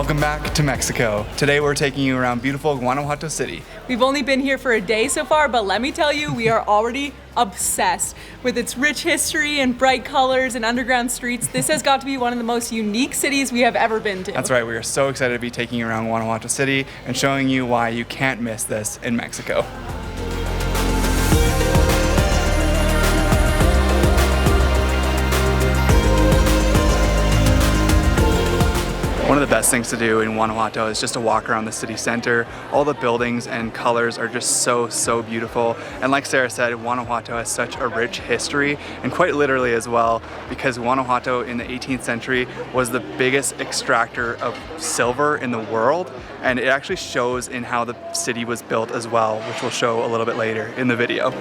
Welcome back to Mexico. Today we're taking you around beautiful Guanajuato City. We've only been here for a day so far, but let me tell you, we are already obsessed with its rich history and bright colors and underground streets. This has got to be one of the most unique cities we have ever been to. That's right, we are so excited to be taking you around Guanajuato City and showing you why you can't miss this in Mexico. One of the best things to do in Guanajuato is just to walk around the city center. All the buildings and colors are just so beautiful. And like Sarah said, Guanajuato has such a rich history, and quite literally as well, because Guanajuato in the 18th century was the biggest extractor of silver in the world. And it actually shows in how the city was built as well, which we'll show a little bit later in the video.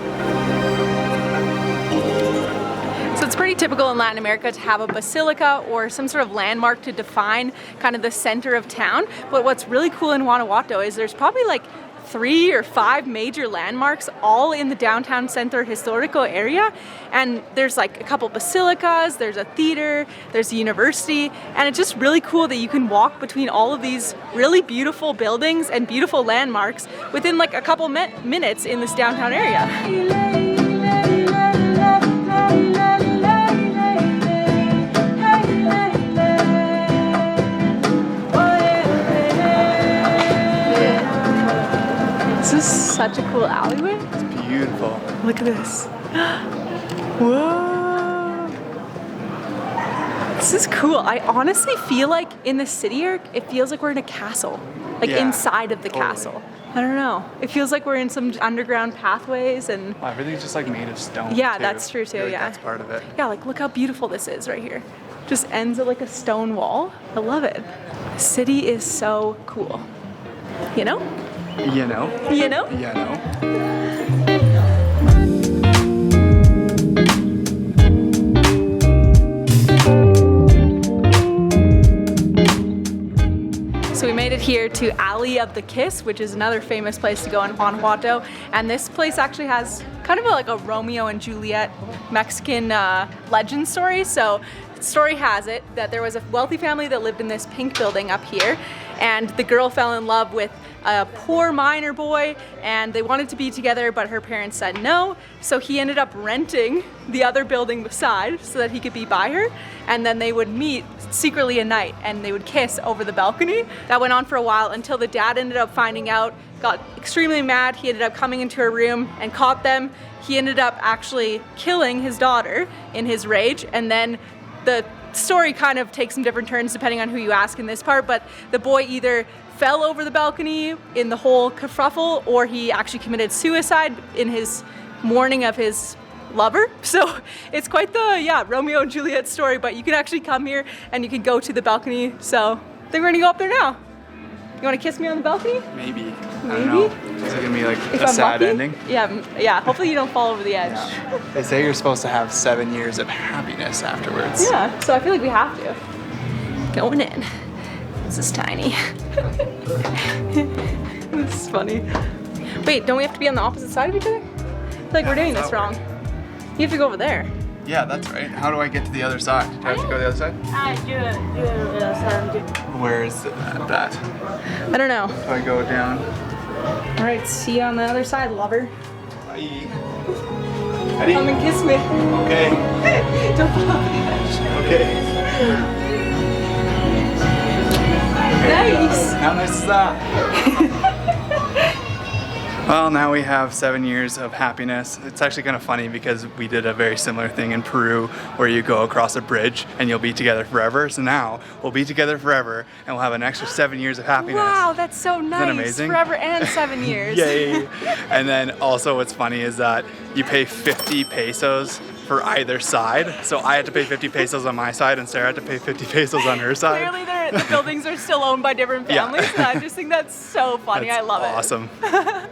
So it's pretty typical in Latin America to have a basilica or some sort of landmark to define kind of the center of town. But what's really cool in Guanajuato is there's probably like 3 or 5 major landmarks all in the downtown Centro historical area. And there's like a couple basilicas, there's a theater, there's a university, and it's just really cool that you can walk between all of these really beautiful buildings and beautiful landmarks within like a couple minutes in this downtown area. This is such a cool alleyway. It's beautiful. Look at this. Whoa. This is cool. I honestly feel like in the city here, it feels like we're in a castle. Like inside of the castle. I don't know. It feels like we're in some underground pathways and... Wow, everything's just like made of stone. Yeah, too. that's true too, That's part of it. Yeah, like look how beautiful this is right here. Just ends at like a stone wall. I love it. The city is so cool. You know? You know? You know? You know? So we made it here to Alley of the Kiss, which is another famous place to go in Guanajuato. And this place actually has kind of like a Romeo and Juliet Mexican legend story. So the story has it that there was a wealthy family that lived in this pink building up here, and the girl fell in love with a poor miner boy, and they wanted to be together, but her parents said no. So he ended up renting the other building beside so that he could be by her, and then they would meet secretly at night and they would kiss over the balcony. That went on for a while until the dad ended up finding out, got extremely mad. He ended up coming into her room and caught them. He ended up actually killing his daughter in his rage, and then the story kind of takes some different turns depending on who you ask in this part, but the boy either fell over the balcony in the whole kerfuffle, or he actually committed suicide in his mourning of his lover. So it's quite the Romeo and Juliet story, but you can actually come here and you can go to the balcony. So I think we're gonna go up there now. You wanna kiss me on the balcony? Maybe. I don't know. Is it gonna be like if a I'm sad lucky? ending? Yeah, hopefully you don't fall over the edge. Yeah. They say you're supposed to have 7 years of happiness afterwards. Yeah, so I feel like we have to. Going in. This is tiny. This is funny. Wait, don't we have to be on the opposite side of each other? I feel like we're doing this wrong. You have to go over there. Yeah, that's right. How do I get to the other side? Do I have to go to the other side? Where is that? I don't know. Do I go down? All right, see you on the other side, lover. Bye. Come and kiss me. Okay. Don't fall off the edge. Okay. Nice. How nice is that? Well, now we have 7 years of happiness. It's actually kind of funny because we did a very similar thing in Peru where you go across a bridge and you'll be together forever. So now we'll be together forever and we'll have an extra 7 years of happiness. Wow, that's so nice. Isn't that amazing? Forever and 7 years. Yay. And then also what's funny is that you pay 50 pesos for either side. So I had to pay 50 pesos on my side and Sarah had to pay 50 pesos on her side. Clearly the buildings are still owned by different families. Yeah. And I just think that's so funny. That's I love awesome. it.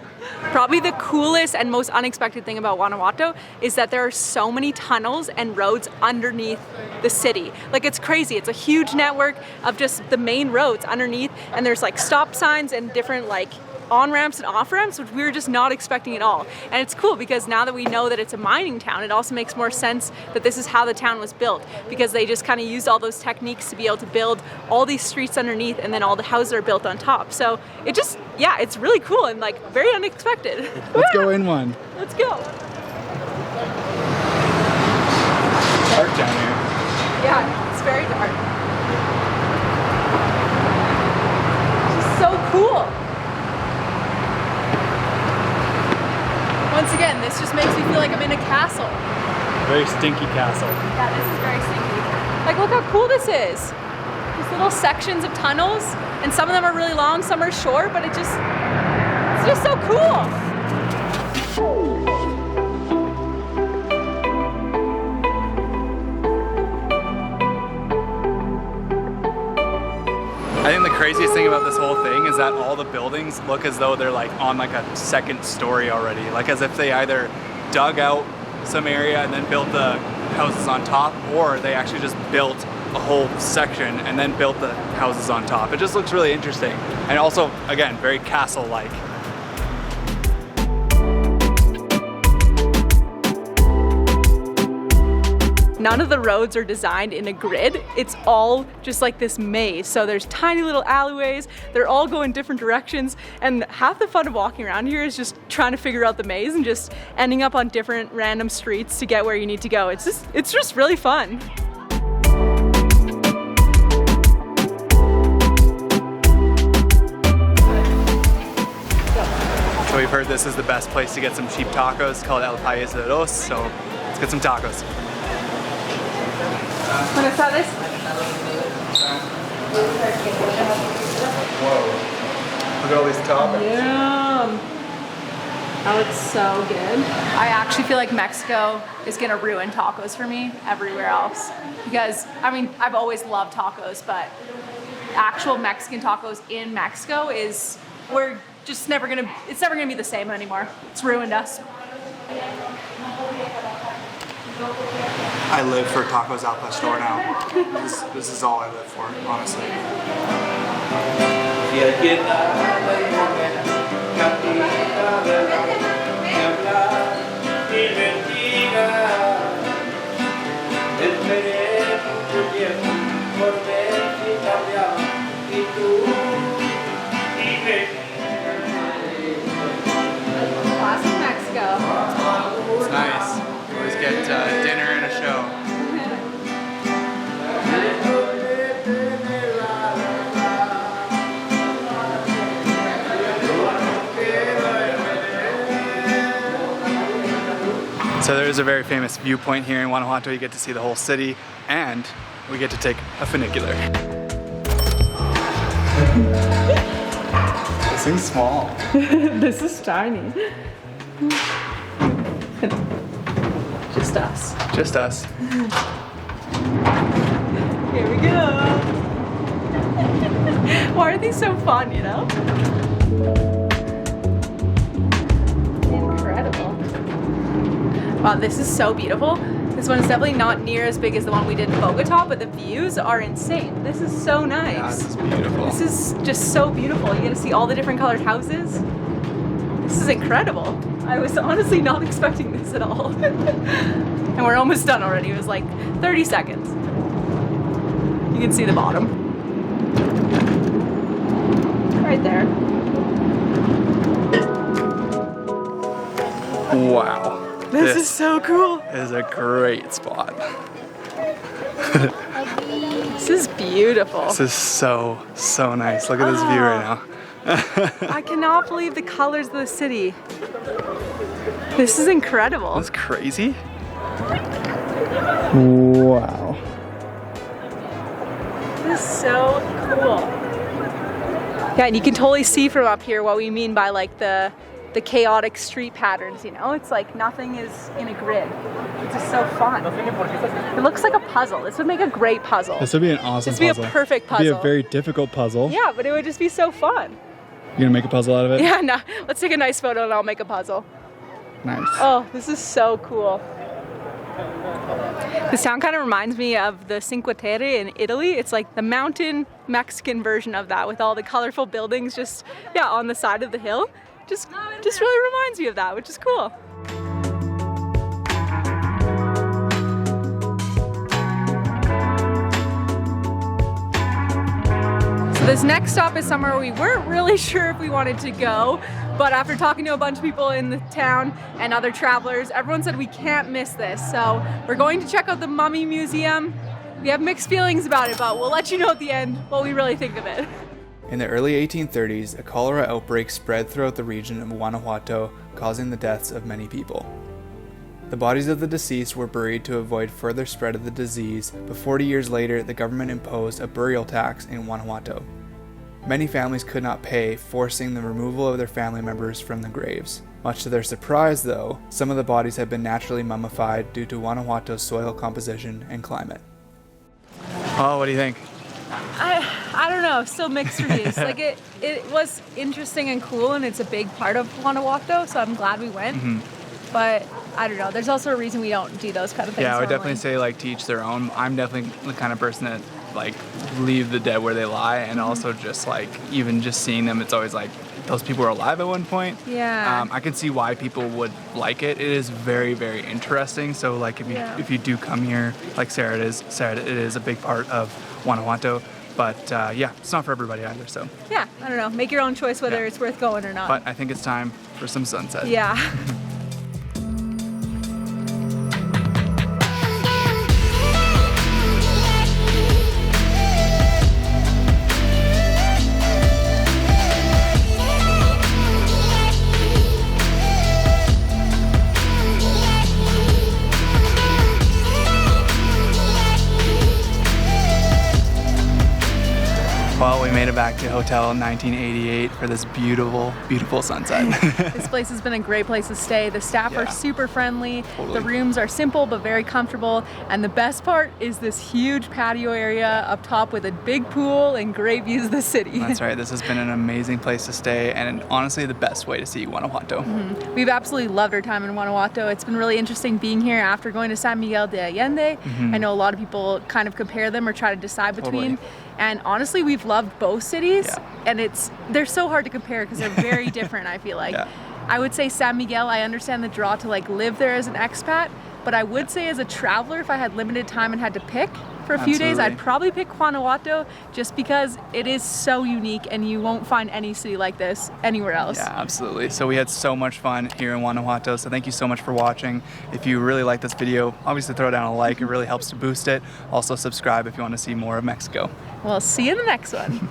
Probably the coolest and most unexpected thing about Guanajuato is that there are so many tunnels and roads underneath the city. Like, it's crazy. It's a huge network of just the main roads underneath, and there's like stop signs and different like on-ramps and off-ramps, which we were just not expecting at all. And it's cool because now that we know that it's a mining town, it also makes more sense that this is how the town was built, because they just kind of used all those techniques to be able to build all these streets underneath, and then all the houses are built on top. So it just, yeah, it's really cool and like very unexpected. Let's go in one. Let's go. Dark down here. Yeah, it's very dark. This is so cool. Once again, this just makes me feel like I'm in a castle. Very stinky castle. Yeah, this is very stinky. Like, look how cool this is. These little sections of tunnels, and some of them are really long, some are short, but it's just so cool. I think the craziest thing about this whole thing is that all the buildings look as though they're like on like a second story already. Like as if they either dug out some area and then built the houses on top, or they actually just built a whole section and then built the houses on top. It just looks really interesting. And also, again, very castle-like. None of the roads are designed in a grid. It's all just like this maze. So there's tiny little alleyways. They're all going different directions. And half the fun of walking around here is just trying to figure out the maze and just ending up on different random streets to get where you need to go. It's just really fun. So we've heard this is the best place to get some cheap tacos, called El País de Los. So let's get some tacos. Buenas tardes. Whoa. Look at all these toppings. Yum. That looks so good. I actually feel like Mexico is gonna ruin tacos for me everywhere else. Because, I mean, I've always loved tacos, but actual Mexican tacos in Mexico it's never gonna be the same anymore. It's ruined us. I live for tacos al pastor now. This is all I live for, honestly. Classic Mexico. It's nice. Always get dinner and a show. So there's a very famous viewpoint here in Guanajuato. You get to see the whole city, and we get to take a funicular. This thing's small. This is tiny. Just us. Just us. Here we go. Why are these so fun, you know? Incredible. Wow, this is so beautiful. This one is definitely not near as big as the one we did in Bogota, but the views are insane. This is so nice. Yeah, this is beautiful. This is just so beautiful. You get to see all the different colored houses. This is incredible. I was honestly not expecting this at all. And we're almost done already. It was like 30 seconds. You can see the bottom. Right there. Wow. This is so cool. Is a great spot. This is beautiful. This is so nice. Look at this view right now. I cannot believe the colors of the city. This is incredible. That's crazy. Wow. This is so cool. Yeah, and you can totally see from up here what we mean by like the chaotic street patterns, you know? It's like nothing is in a grid. It's just so fun. It looks like a puzzle. This would make a great puzzle. This would be an awesome puzzle. This would be a perfect puzzle. It'd be a very difficult puzzle. Yeah, but it would just be so fun. You gonna make a puzzle out of it? Yeah, no. Let's take a nice photo and I'll make a puzzle. Nice. Oh, this is so cool. This town kind of reminds me of the Cinque Terre in Italy. It's like the mountain Mexican version of that with all the colorful buildings just, yeah, on the side of the hill. Just really reminds me of that, which is cool. So this next stop is somewhere we weren't really sure if we wanted to go, but after talking to a bunch of people in the town and other travelers, everyone said we can't miss this. So we're going to check out the Mummy Museum. We have mixed feelings about it, but we'll let you know at the end what we really think of it. In the early 1830s, a cholera outbreak spread throughout the region of Guanajuato, causing the deaths of many people. The bodies of the deceased were buried to avoid further spread of the disease, but 40 years later, the government imposed a burial tax in Guanajuato. Many families could not pay, forcing the removal of their family members from the graves. Much to their surprise, though, some of the bodies had been naturally mummified due to Guanajuato's soil composition and climate. Oh, what do you think? I don't know, still mixed reviews. Like it was interesting and cool, and it's a big part of Guanajuato, so I'm glad we went. But I don't know, there's also a reason we don't do those kind of things. Yeah, I would normally. definitely say like to each their own. I'm definitely the kind of person that like leave the dead where they lie, and also just like even just seeing them, it's always like those people were alive at one point. Yeah. I can see why people would like it. It is very, very interesting. So like if you do come here, like Sarah said, it is a big part of Guanajuato. But yeah, it's not for everybody either. So yeah, I don't know. Make your own choice whether it's worth going or not. But I think it's time for some sunset. Yeah. Well, we made it back to Hotel 1988 for this beautiful, beautiful sunset. This place has been a great place to stay. The staff are super friendly. Totally. The rooms are simple but very comfortable. And the best part is this huge patio area up top with a big pool and great views of the city. That's right. This has been an amazing place to stay and honestly the best way to see Guanajuato. We've absolutely loved our time in Guanajuato. It's been really interesting being here after going to San Miguel de Allende. I know a lot of people kind of compare them or try to decide between. And honestly, we've loved both cities, and they're so hard to compare because they're very different, I feel like. I would say San Miguel, I understand the draw to like live there as an expat, but I would say as a traveler, if I had limited time and had to pick for a few days, I'd probably pick Guanajuato just because it is so unique and you won't find any city like this anywhere else. Yeah, absolutely. So we had so much fun here in Guanajuato, so thank you so much for watching. If you really like this video, obviously throw down a like, it really helps to boost it. Also subscribe if you want to see more of Mexico. We'll see you in the next one.